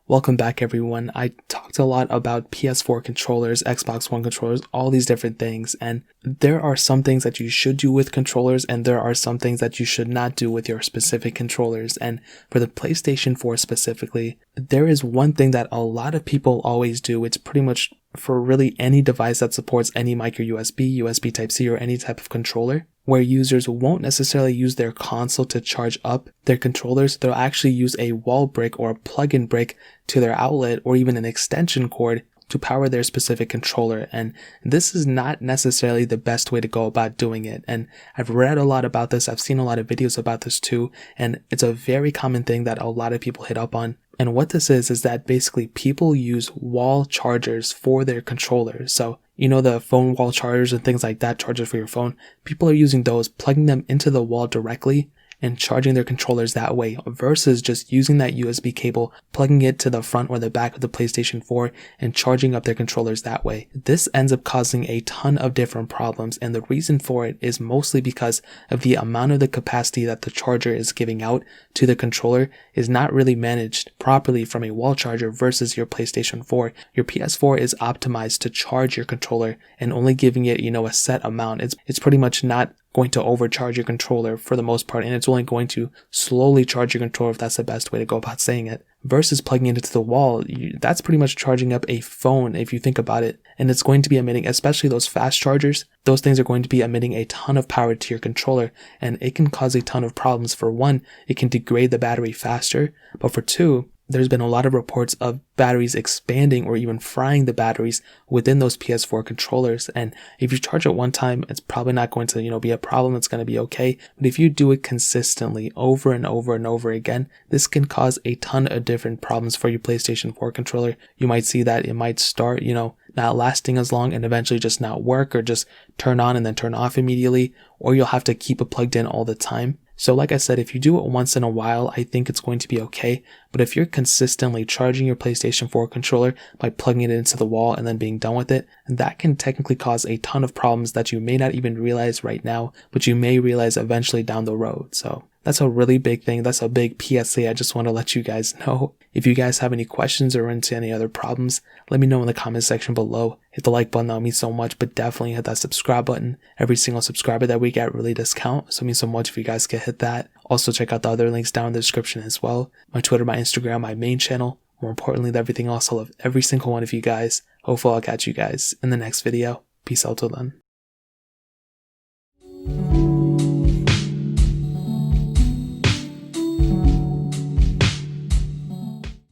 Welcome back everyone. I talked a lot about PS4 controllers, Xbox One controllers, all these different things, and there are some things that you should do with controllers and there are some things that you should not do with your specific controllers. And for the PlayStation 4 specifically, there is one thing that a lot of people always do. It's pretty much for really any device that supports any micro USB, USB Type-C, or any type of controller, where users won't necessarily use their console to charge up their controllers. They'll actually use a wall brick or a plug-in brick to their outlet or even an extension cord to power their specific controller. And this is not necessarily the best way to go about doing it. And I've read a lot about this. I've seen a lot of videos about this too. And it's a very common thing that a lot of people hit up on. And what this is that basically people use wall chargers for their controllers. So, you know, the phone wall chargers and things like that, chargers for your phone, people are using those, plugging them into the wall directly and charging their controllers that way, versus just using that USB cable, plugging it to the front or the back of the PlayStation 4 and charging up their controllers that way. This ends up causing a ton of different problems, and the reason for it is mostly because of the amount of the capacity that the charger is giving out to the controller is not really managed properly from a wall charger versus your PlayStation 4. Your PS4 is optimized to charge your controller and only giving it, a set amount. It's pretty much not going to overcharge your controller for the most part, and it's only going to slowly charge your controller, if that's the best way to go about saying it, versus plugging it into the wall. That's pretty much charging up a phone if you think about it, and it's going to be emitting, especially those fast chargers, those things are going to be emitting a ton of power to your controller, and it can cause a ton of problems. For one, it can degrade the battery faster, but for two, there's been a lot of reports of batteries expanding or even frying the batteries within those PS4 controllers. And if you charge it one time, it's probably not going to, be a problem. It's going to be okay. But if you do it consistently over and over and over again, this can cause a ton of different problems for your PlayStation 4 controller. You might see that it might start, not lasting as long and eventually just not work, or just turn on and then turn off immediately, or you'll have to keep it plugged in all the time. So like I said, if you do it once in a while, I think it's going to be okay. But if you're consistently charging your PlayStation 4 controller by plugging it into the wall and then being done with it, that can technically cause a ton of problems that you may not even realize right now, but you may realize eventually down the road. So that's a really big thing. That's a big PSA. I just want to let you guys know. If you guys have any questions or into any other problems, let me know in the comment section below. Hit the like button, that would mean so much, but definitely hit that subscribe button. Every single subscriber that we get really does count, so it means so much if you guys could hit that. Also check out the other links down in the description as well. My Twitter, my Instagram, my main channel. More importantly than everything else, I love every single one of you guys. Hopefully I'll catch you guys in the next video. Peace out till then.